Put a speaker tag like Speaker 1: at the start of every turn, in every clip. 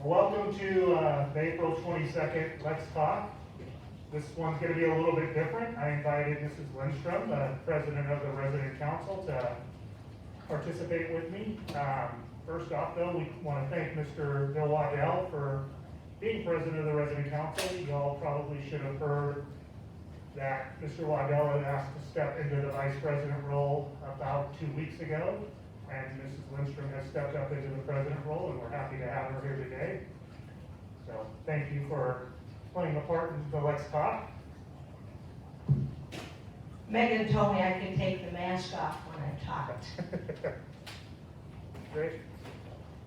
Speaker 1: Welcome to the April 22nd Let's Talk. This one's going to be a little bit different. I invited Mrs. Lindstrom, the president of the resident council, to participate with me. First off, though, we want to thank Mr. Bill Waddell for being president of the resident council. You all probably should have heard that Mr. Waddell had asked to step into the vice president role about 2 weeks ago. And Mrs. Lindstrom has stepped up into the president role, and we're happy to have her here today. So thank you for playing a part in the Let's Talk.
Speaker 2: Megan told me I could take the mask off when I talked.
Speaker 1: Great.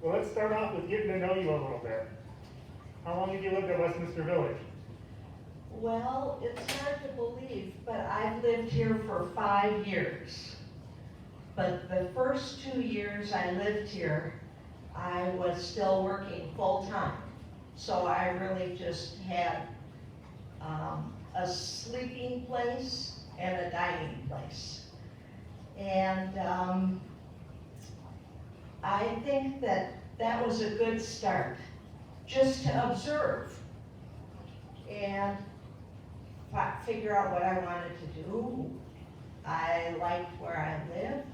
Speaker 1: Well, let's start off with getting to know you a little bit. How long have you lived at Westminster Village?
Speaker 2: Well, it's hard to believe, but I've lived here for 5 years. But the first 2 years I lived here, I was still working full-time. So I really just had a sleeping place and a dining place. And I think that was a good start, just to observe and figure out what I wanted to do. I liked where I lived.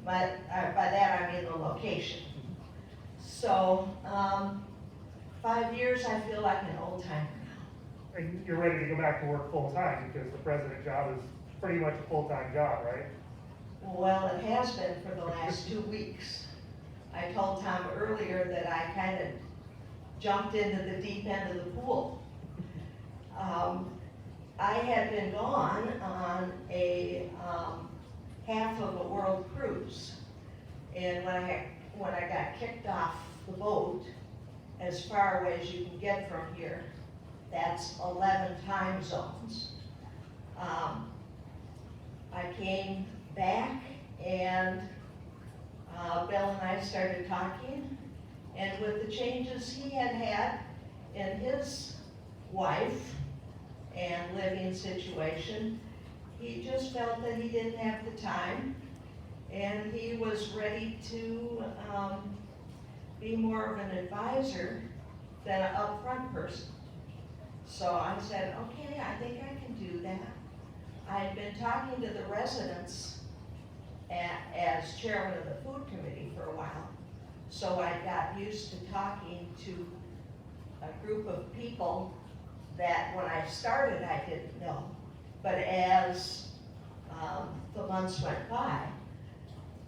Speaker 2: But by that I mean the location. So, 5 years, I feel like an old timer now.
Speaker 1: And you're ready to go back to work full-time because the president job is pretty much a full-time job, right?
Speaker 2: Well, it has been for the last 2 weeks. I told Tom earlier that I kind of jumped into the deep end of the pool. I had been gone on a half of a world cruise, and when I got kicked off the boat, as far away as you can get from here, that's 11 time zones. I came back, and Bill and I started talking, and with the changes he had had in his wife and living situation, he just felt that he didn't have the time, and he was ready to be more of an advisor than an upfront person. So I said, okay, I think I can do that. I had been talking to the residents as chairman of the food committee for a while, so I got used to talking to a group of people that when I started I didn't know. But as the months went by,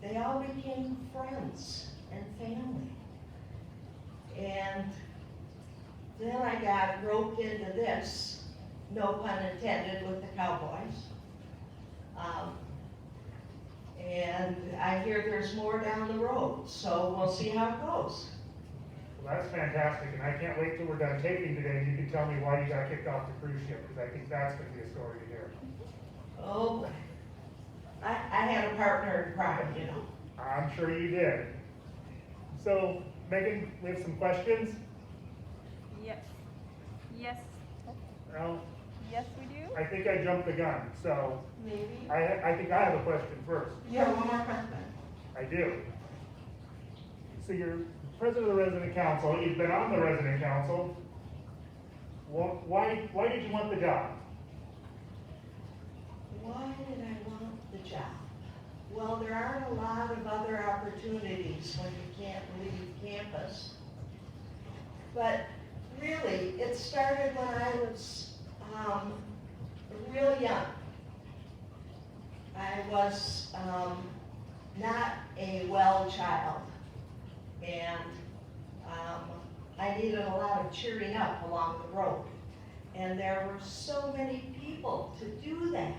Speaker 2: they all became friends and family. And then I got roped into this, no pun intended, with the Cowboys. And I hear there's more down the road, so we'll see how it goes.
Speaker 1: Well, that's fantastic, and I can't wait till we're done taping today and you can tell me why you got kicked off the cruise ship, because I think that's going to be a story to hear.
Speaker 2: Oh, boy. I had a partner in crime, you know.
Speaker 1: I'm sure you did. So, Megan, we have some questions.
Speaker 3: Yes. Yes.
Speaker 1: Well,
Speaker 3: Yes, we do.
Speaker 1: I think I jumped the gun, so
Speaker 2: Maybe.
Speaker 1: I think I have a question first.
Speaker 2: You have one more question?
Speaker 1: I do. So you're president of the resident council, you've been on the resident council. Why did you want the job?
Speaker 2: Why did I want the job? Well, there aren't a lot of other opportunities when you can't leave campus. But really, it started when I was real young. I was not a well child, and I needed a lot of cheering up along the road. And there were so many people to do that.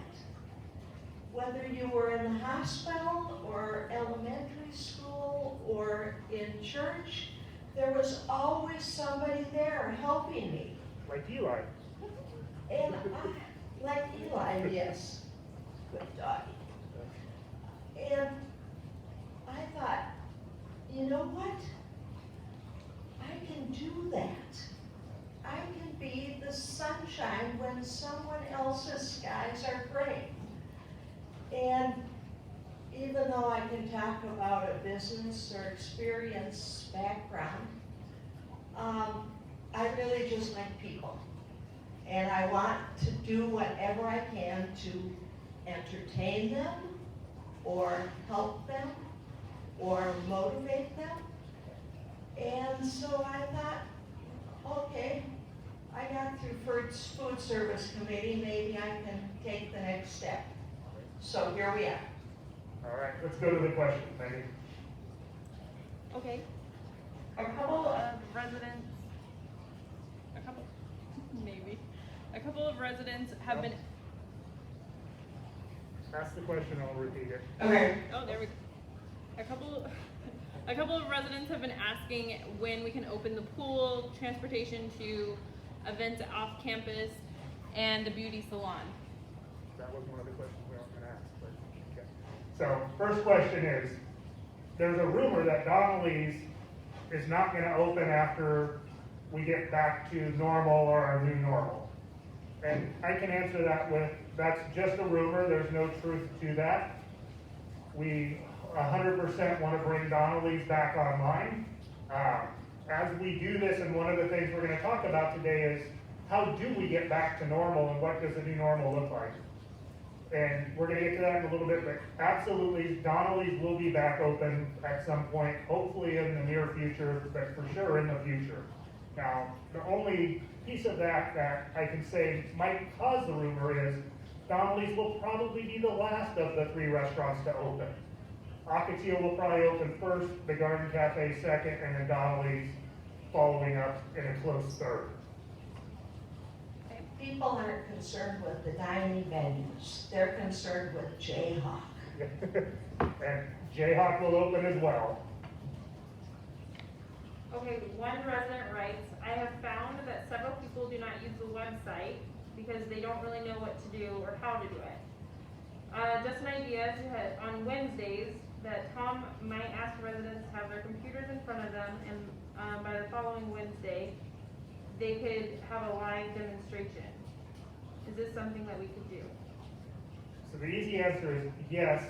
Speaker 2: Whether you were in the hospital or elementary school or in church, there was always somebody there helping me.
Speaker 1: Like Eli.
Speaker 2: And like Eli, yes, good doggy. And I thought, you know what? I can do that. I can be the sunshine when someone else's skies are gray. And even though I can talk about a business or experience background, I really just like people. And I want to do whatever I can to entertain them, or help them, or motivate them. And so I thought, okay, I got through food service committee, maybe I can take the next step. So here we are.
Speaker 1: All right, let's go to the question, Megan.
Speaker 3: Okay. A couple of residents, a couple of residents have been,
Speaker 1: Ask the question, I'll repeat it.
Speaker 2: Okay.
Speaker 3: oh, there we go. A couple of residents have been asking when we can open the pool, transportation to events off campus, and the beauty salon.
Speaker 1: That was one of the questions we were gonna ask, but, okay. So, first question is, there's a rumor that Donnelly's is not gonna open after we get back to normal or our new normal. And I can answer that with, that's just a rumor, there's no truth to that. We 100% wanna bring Donnelly's back online. As we do this, and one of the things we're gonna talk about today is, how do we get back to normal and what does the new normal look like? And we're gonna get to that in a little bit, but absolutely, Donnelly's will be back open at some point, hopefully in the near future, but for sure in the future. Now, the only piece of that I can say might cause the rumor is, Donnelly's will probably be the last of the 3 restaurants to open. Ocotillo will probably open first, the Garden Cafe second, and then Donnelly's following up in a close third.
Speaker 2: People aren't concerned with the dining venues, they're concerned with Jayhawk.
Speaker 1: And Jayhawk will open as well.
Speaker 3: Okay, one resident writes, I have found that several people do not use the website because they don't really know what to do or how to do it. Just an idea on Wednesdays that Tom might ask residents to have their computers in front of them, and by the following Wednesday, they could have a live demonstration. Is this something that we could do?
Speaker 1: So the easy answer is yes,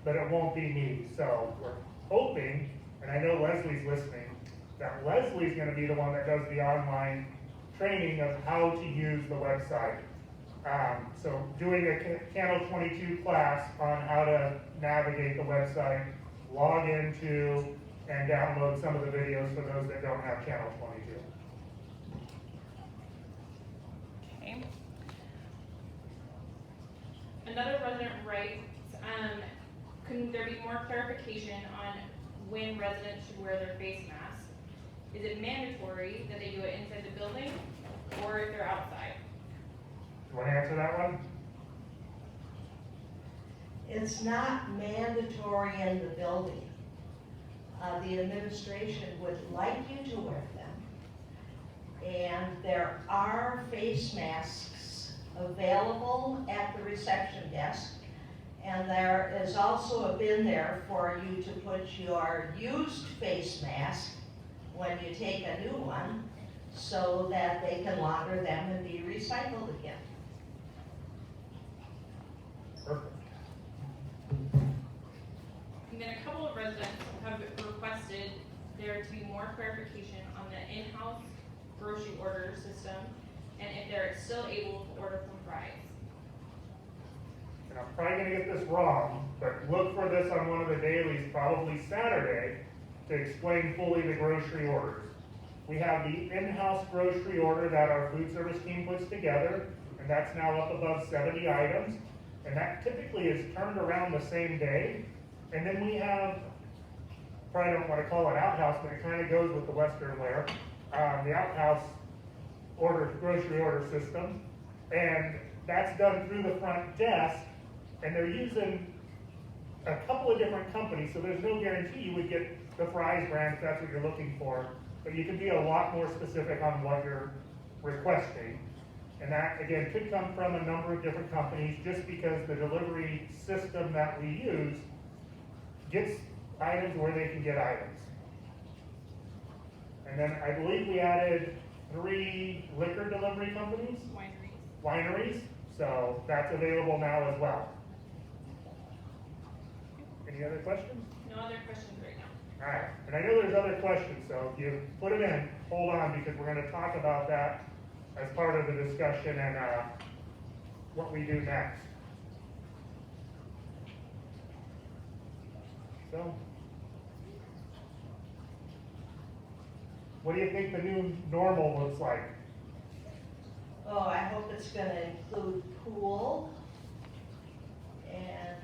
Speaker 1: but it won't be me. So we're hoping, and I know Leslie's listening, that Leslie's gonna be the one that does the online training of how to use the website. So doing a Channel 22 class on how to navigate the website, log into, and download some of the videos for those that don't have Channel 22.
Speaker 3: Okay. Another resident writes, couldn't there be more clarification on when residents should wear their face masks? Is it mandatory that they do it inside the building or if they're outside?
Speaker 1: You wanna answer that one?
Speaker 2: It's not mandatory in the building. The administration would like you to wear them. And there are face masks available at the reception desk. And there is also a bin there for you to put your used face mask when you take a new one, so that they can launder them and be recycled again.
Speaker 1: Perfect.
Speaker 3: And then a couple of residents have requested there to be more clarification on the in-house grocery order system and if they're still able to order from Fry's.
Speaker 1: And I'm probably gonna get this wrong, but look for this on one of the dailies, probably Saturday, to explain fully the grocery orders. We have the in-house grocery order that our food service team puts together, and that's now up above 70 items. And that typically is turned around the same day. And then we have, probably don't want to call it outhouse, but it kind of goes with the Western wear, the outhouse grocery order system. And that's done through the front desk, and they're using a couple of different companies, so there's no guarantee you would get the Fry's brand if that's what you're looking for. But you can be a lot more specific on what you're requesting. And that, again, could come from a number of different companies, just because the delivery system that we use gets items where they can get items. And then I believe we added 3 liquor delivery companies, wineries, so that's available now as well. Any other questions?
Speaker 3: No other questions right now.
Speaker 1: All right, and I know there's other questions, so if you put them in, hold on, because we're gonna talk about that as part of the discussion and, what we do next. So, what do you think the new normal looks like?
Speaker 2: Oh, I hope it's gonna include pool. And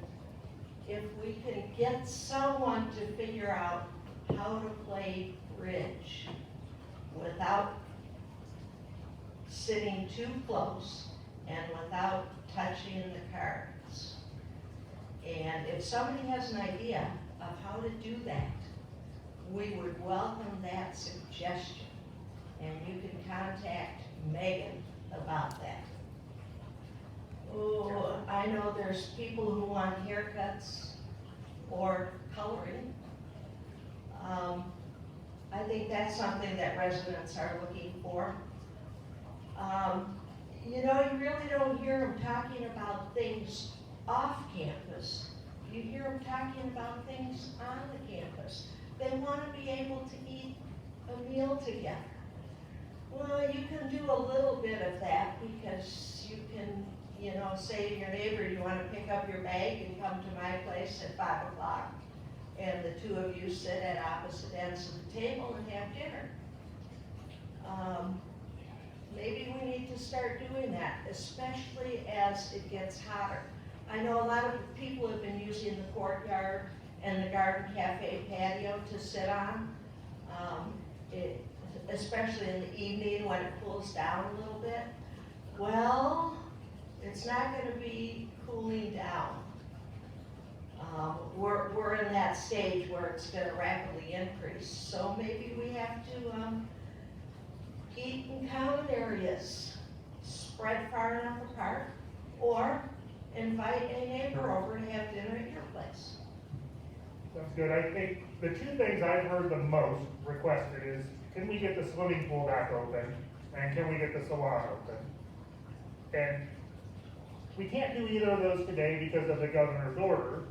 Speaker 2: if we can get someone to figure out how to play bridge without sitting too close and without touching the cards. And if somebody has an idea of how to do that, we would welcome that suggestion. And you can contact Megan about that. Oh, I know there's people who want haircuts or coloring. I think that's something that residents are looking for. You know, you really don't hear them talking about things off campus. You hear them talking about things on the campus. They want to be able to eat a meal together. Well, you can do a little bit of that because you can, you know, say to your neighbor, you want to pick up your bag and come to my place at 5 o'clock. And the two of you sit at opposite ends of the table and have dinner. Maybe we need to start doing that, especially as it gets hotter. I know a lot of people have been using the courtyard and the garden cafe patio to sit on, especially in the evening when it cools down a little bit. Well, it's not going to be cooling down. We're in that stage where it's going to rapidly increase, so maybe we have to eat in common areas, spread far enough apart, or invite a neighbor over to have dinner at your place.
Speaker 1: Sounds good. I think the two things I've heard the most requested is, can we get the swimming pool back open, and can we get the salon open? And we can't do either of those today because of the governor's order,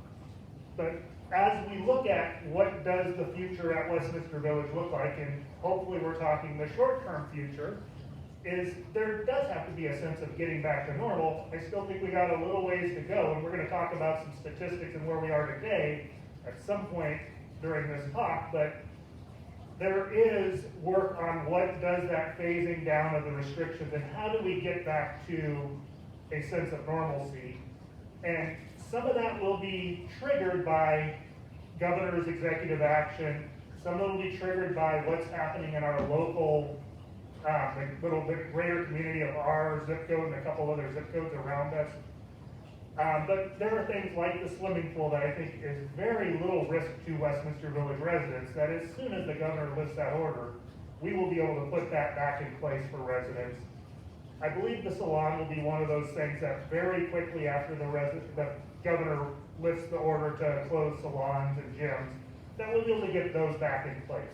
Speaker 1: but as we look at what does the future at Westminster Village look like, and hopefully we're talking the short-term future, is there does have to be a sense of getting back to normal. I still think we got a little ways to go, and we're going to talk about some statistics and where we are today at some point during this talk, but there is work on what does that phasing down of the restrictions and how do we get back to a sense of normalcy. And some of that will be triggered by governor's executive action. Some of it will be triggered by what's happening in our local, the little bit greater community of our zip code and a couple other zip codes around us. But there are things like the swimming pool that I think is very little risk to Westminster Village residents, that as soon as the governor lifts that order, we will be able to put that back in place for residents. I believe the salon will be one of those things that very quickly after the governor lifts the order to close salons and gyms, that we'll be able to get those back in place.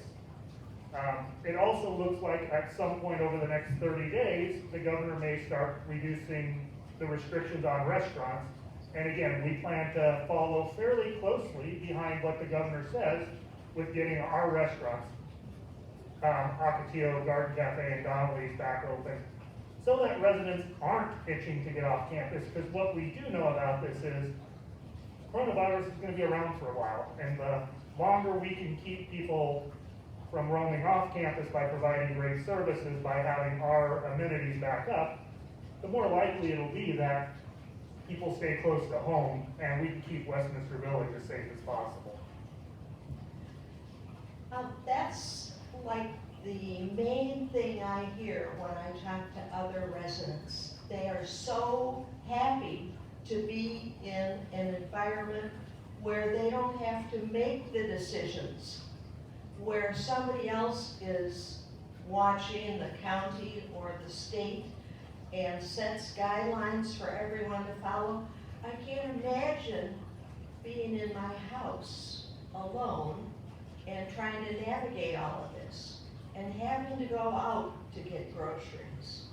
Speaker 1: It also looks like at some point over the next 30 days, the governor may start reducing the restrictions on restaurants. And again, we plan to follow fairly closely behind what the governor says with getting our restaurants, Ocotillo, Garden Cafe, and Donnelly's back open, so that residents aren't itching to get off campus, because what we do know about this is coronavirus is going to be around for a while, and the longer we can keep people from roaming off campus by providing great services, by having our amenities back up, the more likely it'll be that people stay close to home and we can keep Westminster Village as safe as possible.
Speaker 2: That's like the main thing I hear when I talk to other residents. They are so happy to be in an environment where they don't have to make the decisions, where somebody else is watching, the county or the state, and sets guidelines for everyone to follow. I can't imagine being in my house alone and trying to navigate all of this and having to go out to get groceries,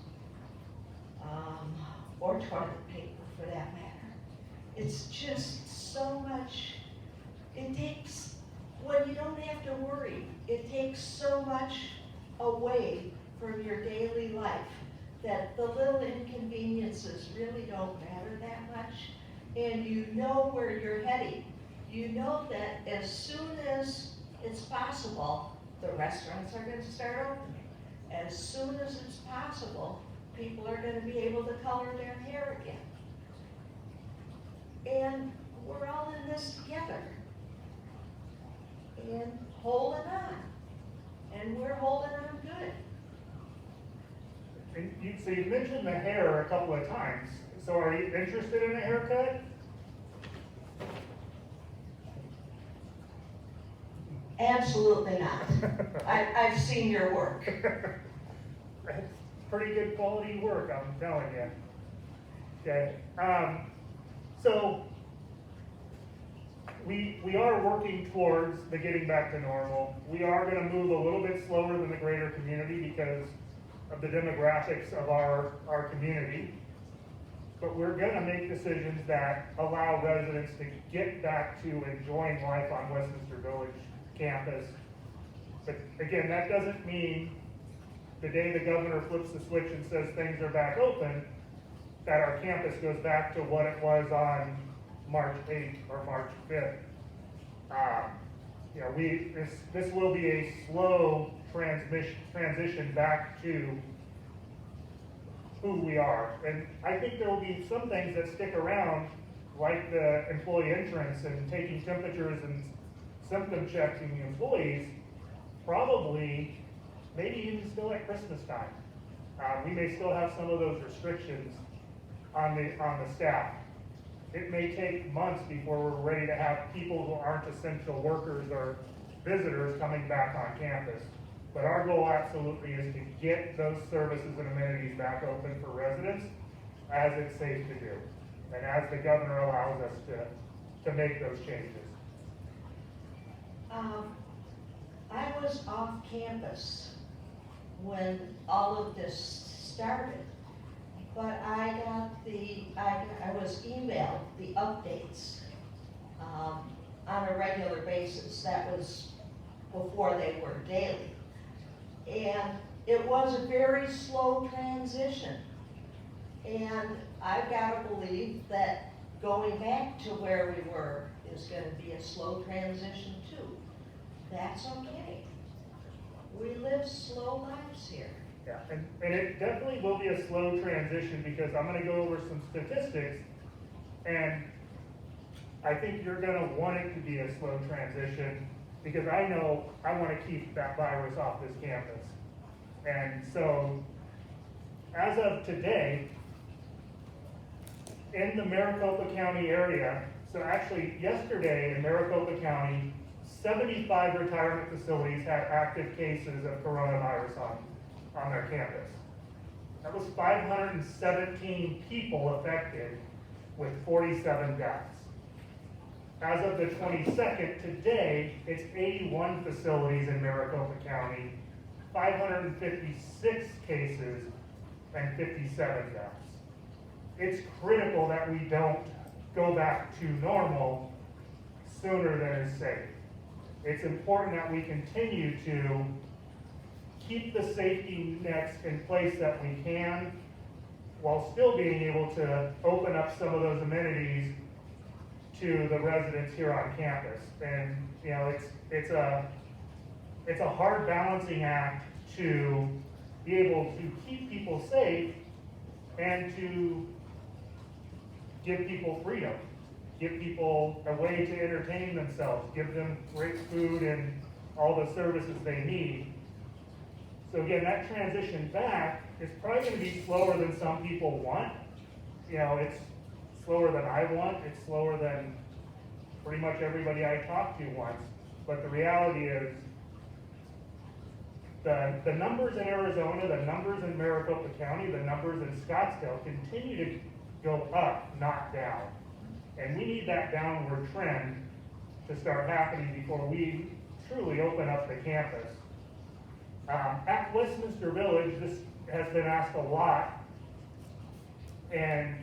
Speaker 2: or toilet paper for that matter. It's just so much, it takes when you don't have to worry. It takes so much away from your daily life that the little inconveniences really don't matter that much. And you know where you're heading. You know that as soon as it's possible, the restaurants are gonna start opening. As soon as it's possible, people are gonna be able to color their hair again. And we're all in this together. And holding on. And we're holding on good.
Speaker 1: And so you mentioned the hair a couple of times. So are you interested in a haircut?
Speaker 2: Absolutely not. I've seen your work.
Speaker 1: That's pretty good quality work, I'm telling you. Okay, so we are working towards the getting back to normal. We are gonna move a little bit slower than the greater community because of the demographics of our community. But we're gonna make decisions that allow residents to get back to enjoying life on Westminster Village campus. But again, that doesn't mean the day the governor flips the switch and says things are back open, that our campus goes back to what it was on March 8th or March 5th. You know, this will be a slow transition back to who we are. And I think there will be some things that stick around, like the employee entrance and taking temperatures and symptom checking employees, probably, maybe even still at Christmas time. We may still have some of those restrictions on the staff. It may take months before we're ready to have people who aren't essential workers or visitors coming back on campus. But our goal absolutely is to get those services and amenities back open for residents as it's safe to do, and as the governor allows us to make those changes.
Speaker 2: I was off campus when all of this started, but I was emailed the updates on a regular basis. That was before they were daily. And it was a very slow transition. And I've got to believe that going back to where we were is going to be a slow transition too. That's okay. We live slow lives here.
Speaker 1: Yeah, and it definitely will be a slow transition because I'm gonna go over some statistics, and I think you're gonna want it to be a slow transition because I know I wanna keep that virus off this campus. And so, as of today, in the Maricopa County area, so actually yesterday in Maricopa County, 75 retirement facilities had active cases of coronavirus on their campus. That was 517 people affected with 47 deaths. As of the 22nd, today, it's 81 facilities in Maricopa County, 556 cases, and 57 deaths. It's critical that we don't go back to normal sooner than is safe. It's important that we continue to keep the safety nets in place that we can, while still being able to open up some of those amenities to the residents here on campus. And you know, it's a hard balancing act to be able to keep people safe and to give people freedom, give people a way to entertain themselves, give them great food and all the services they need. So again, that transition back is probably going to be slower than some people want. You know, it's slower than I want. It's slower than pretty much everybody I talk to wants. But the reality is, the numbers in Arizona, the numbers in Maricopa County, the numbers in Scottsdale continue to go up, not down. And we need that downward trend to start happening before we truly open up the campus. At Westminster Village, this has been asked a lot, and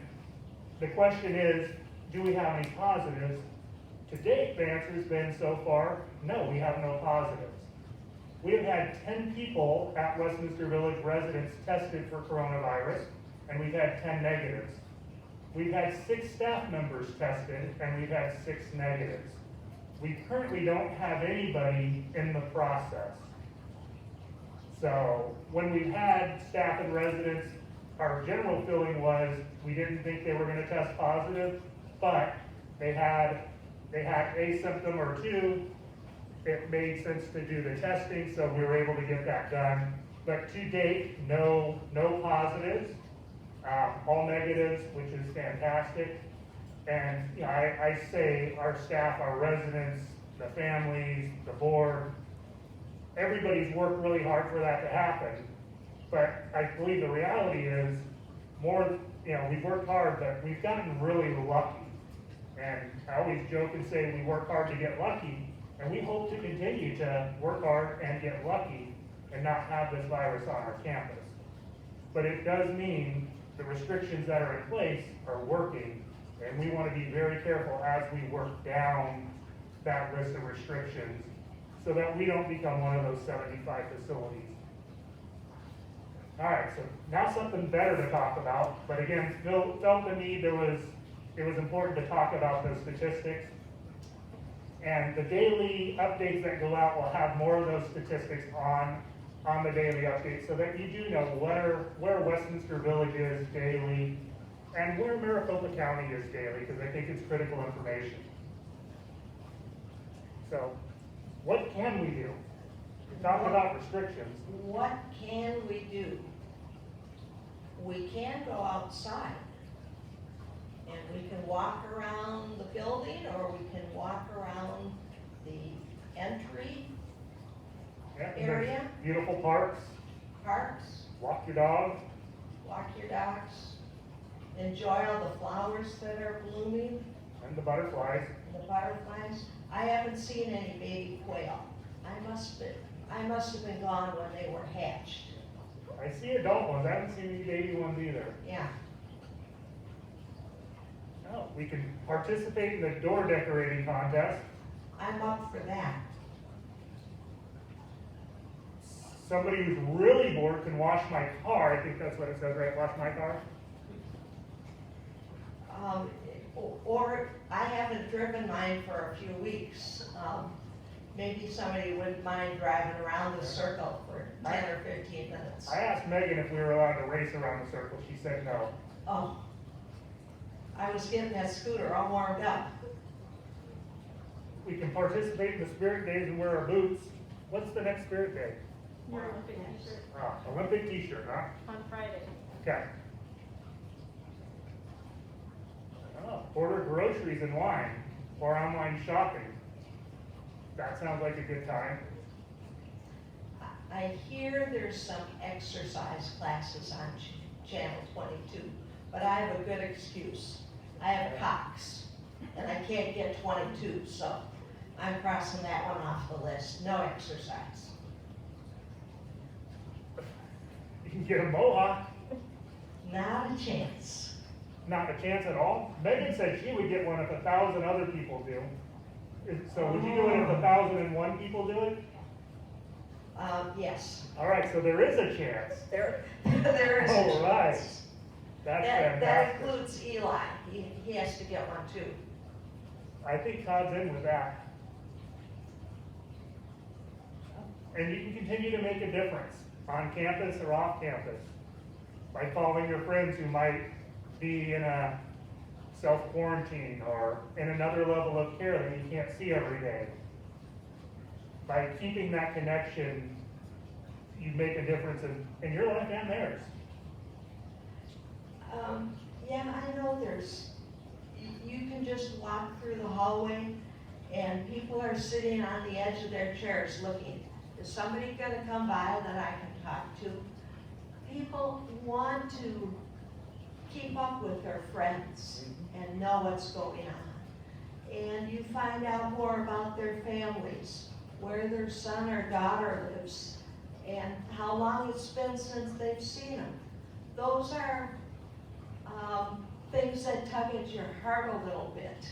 Speaker 1: the question is, do we have any positives To date, the answer's been so far, no, we have no positives. We have had 10 people at Westminster Village residents tested for coronavirus, and we've had 10 negatives. We've had 6 staff members tested, and we've had 6 negatives. We currently don't have anybody in the process. So when we've had staff and residents, our general feeling was we didn't think they were going to test positive, but they had a symptom or two. It made sense to do the testing, so we were able to get that done. But to date, no positives, all negatives, which is fantastic. And you know, I say our staff, our residents, the families, the board, everybody's worked really hard for that to happen. But I believe the reality is we've worked hard, but we've gotten really lucky. And I always joke and say we work hard to get lucky, and we hope to continue to work hard and get lucky and not have this virus on our campus. But it does mean the restrictions that are in place are working, and we want to be very careful as we work down that list of restrictions so that we don't become one of those 75 facilities. All right, so now something better to talk about, but again, felt the need, it was important to talk about those statistics. And the daily updates that go out will have more of those statistics on the daily updates so that you do know where Westminster Village is daily and where Maricopa County is daily, because I think it's critical information. So, what can we do? We talked about restrictions.
Speaker 2: What can we do? We can go outside and we can walk around the building, or we can walk around the entry
Speaker 1: Yeah, and there's
Speaker 2: area.
Speaker 1: beautiful parks,
Speaker 2: Parks,
Speaker 1: walk your dog.
Speaker 2: walk your dogs, enjoy all the flowers that are blooming,
Speaker 1: And the butterflies.
Speaker 2: the butterflies. I haven't seen any baby quail. I must have been gone when they were hatched.
Speaker 1: I see adult ones, I haven't seen any baby ones either.
Speaker 2: Yeah,
Speaker 1: No, we can participate in the door decorating contest.
Speaker 2: I'm up for that.
Speaker 1: Somebody who's really bored can wash my car, I think that's what it says, right, wash my car?
Speaker 2: Or I haven't driven mine for a few weeks. Maybe somebody wouldn't mind driving around the circle for 10 or 15 minutes.
Speaker 1: I asked Megan if we were allowed to race around the circle, she said no.
Speaker 2: Oh, I was getting that scooter all warmed up.
Speaker 1: We can participate in the Spirit Days and wear our boots. What's the next Spirit Day?
Speaker 3: Your Olympic t-shirt
Speaker 1: Olympic t-shirt, huh?
Speaker 3: on Friday.
Speaker 1: Okay. Oh, order groceries and wine or online shopping. That sounds like a good time.
Speaker 2: I hear there's some exercise classes on Channel 22, but I have a good excuse. I have Cox, and I can't get 22, so I'm crossing that one off the list. No exercise.
Speaker 1: You can get a mohawk.
Speaker 2: Not a chance.
Speaker 1: Not a chance at all. Megan said she would get one if 1,000 other people do. So would you do it if 1,001 people do it?
Speaker 2: Yes.
Speaker 1: All right, so there is a chance.
Speaker 2: There is a
Speaker 1: All right.
Speaker 2: chance.
Speaker 1: That's
Speaker 2: That
Speaker 1: fantastic.
Speaker 2: includes Eli. He has to get one too.
Speaker 1: I think Todd's in with that. And you can continue to make a difference on campus or off campus by calling your friends who might be in a self-quarantine or in another level of care that you can't see every day. By keeping that connection, you make a difference in your life and theirs.
Speaker 2: Yeah, I know you can just walk through the hallway and people are sitting on the edge of their chairs looking. Is somebody gonna come by that I can talk to? People want to keep up with their friends and know what's going on. And you find out more about their families, where their son or daughter lives, and how long it's been since they've seen them. Those are things that tug at your heart a little bit.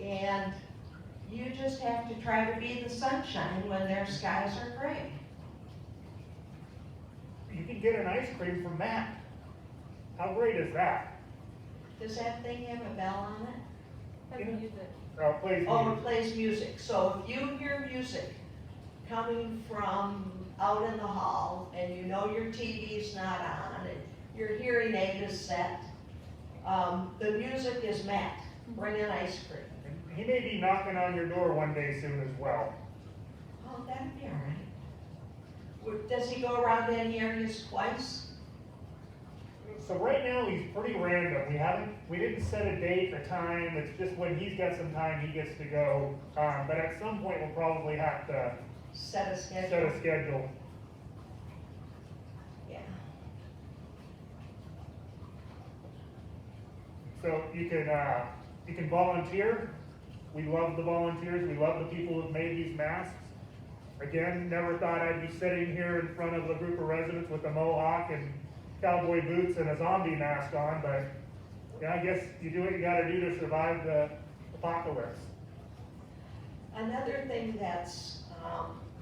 Speaker 2: And you just have to try to be the sunshine when their skies are gray.
Speaker 1: You can get an ice cream from Matt. How great is that?
Speaker 2: Does that thing have a bell on it?
Speaker 3: Has
Speaker 1: Yeah.
Speaker 3: music.
Speaker 1: Please.
Speaker 2: Oh, it plays music, so if you hear music coming from out in the hall, and you know your TV's not on, and your hearing aid is set, the music is Matt, bring an ice cream.
Speaker 1: He may be knocking on your door one day soon as well.
Speaker 2: Oh, that'd be all right. Does he go around any areas twice?
Speaker 1: So right now, he's pretty random. We didn't set a date, a time. It's just when he's got some time, he gets to go. But at some point, we'll probably have to
Speaker 2: Set a schedule?
Speaker 1: set a schedule.
Speaker 2: Yeah.
Speaker 1: So you can volunteer. We love the volunteers. We love the people who've made these masks. Again, never thought I'd be sitting here in front of a group of residents with a mohawk and cowboy boots and a zombie mask on, but yeah, I guess you do what you gotta do to survive the apocalypse.
Speaker 2: Another thing that's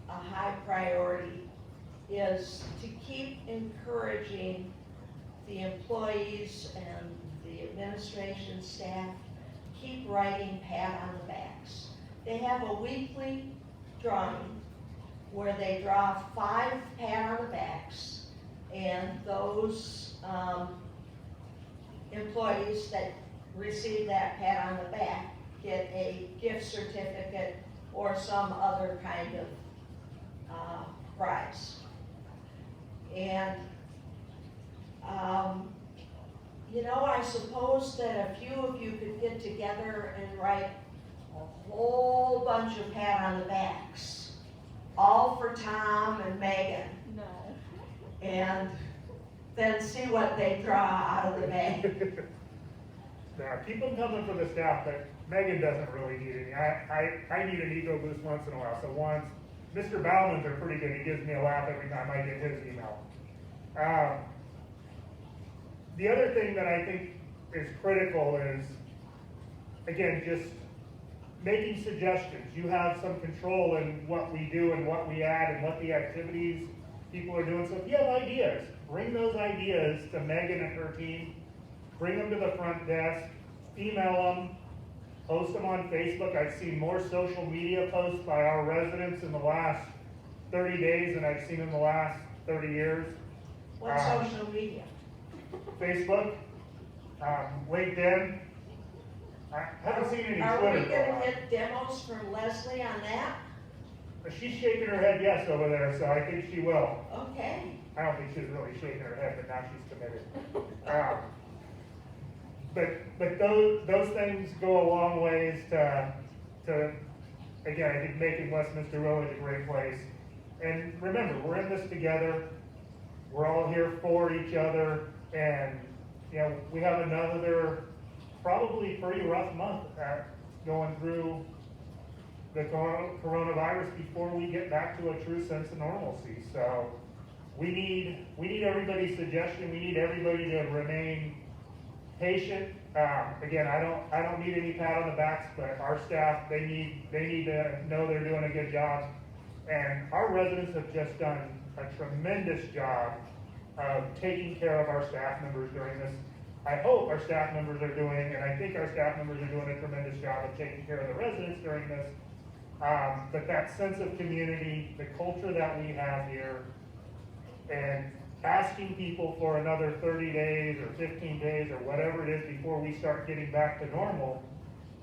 Speaker 2: a high priority is to keep encouraging the employees and the administration staff, keep writing pat on the backs. They have a weekly drawing where they draw 5 pat on the backs, and those employees that receive that pat on the back get a gift certificate or some other kind of prize. And you know, I suppose that a few of you could get together and write a whole bunch of pat on the backs, all for Tom and Megan,
Speaker 3: No.
Speaker 2: and then see what they draw out of the bag.
Speaker 1: Now, keep them coming for the staff, but Megan doesn't really need any. I need an ego boost once in a while. So once, Mr. Bauman's are pretty good. He gives me a laugh every time I get his email. The other thing that I think is critical is, again, just making suggestions. You have some control in what we do and what we add and what the activities people are doing. So if you have ideas, bring those ideas to Megan and her team. Bring them to the front desk, email them, post them on Facebook. I've seen more social media posts by our residents in the last 30 days than I've seen in the last 30 years.
Speaker 2: What social media?
Speaker 1: Facebook, LinkedIn. I haven't seen any
Speaker 2: Are
Speaker 1: Twitter
Speaker 2: we
Speaker 1: going
Speaker 2: gonna
Speaker 1: on.
Speaker 2: get demos from Leslie on that?
Speaker 1: She's shaking her head yes over there, so I think she will.
Speaker 2: Okay.
Speaker 1: I don't think she's really shaking her head, but now she's committed. But those things go a long ways to again, I think making Westminster Village a great place. And remember, we're in this together. We're all here for each other, and you know, we have another probably pretty rough month going through the coronavirus before we get back to a true sense of normalcy. So we need everybody's suggestion. We need everybody to remain patient. Again, I don't need any pat on the backs, but our staff, they need to know they're doing a good job. And our residents have just done a tremendous job of taking care of our staff members during this. I hope our staff members are doing, and I think our staff members are doing a tremendous job of taking care of the residents during this. But that sense of community, the culture that we have here, and asking people for another 30 days or 15 days or whatever it is before we start getting back to normal,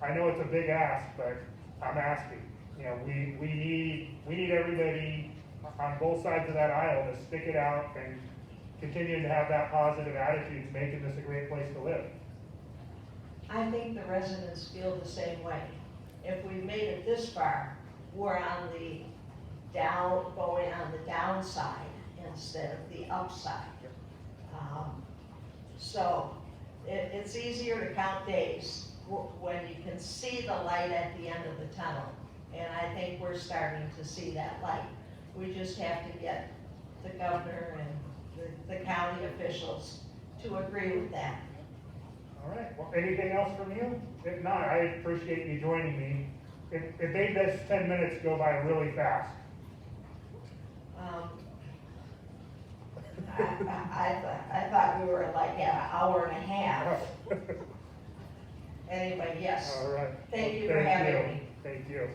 Speaker 1: I know it's a big ask, but I'm asking. You know, we need everybody on both sides of that aisle to stick it out and continue to have that positive attitude, making this a great place to live.
Speaker 2: I think the residents feel the same way. If we've made it this far, we're on the going on the downside instead of the upside. So it's easier to count days when you can see the light at the end of the tunnel. And I think we're starting to see that light. We just have to get the governor and the county officials to agree with that.
Speaker 1: All right, well, anything else from you? If not, I appreciate you joining me. it made this 10 minutes go by really fast.
Speaker 2: I thought we were like at an hour and a half. Anyway, yes.
Speaker 1: All right.
Speaker 2: Thank you for
Speaker 1: Thank
Speaker 2: having
Speaker 1: you.
Speaker 2: me.
Speaker 1: Thank you.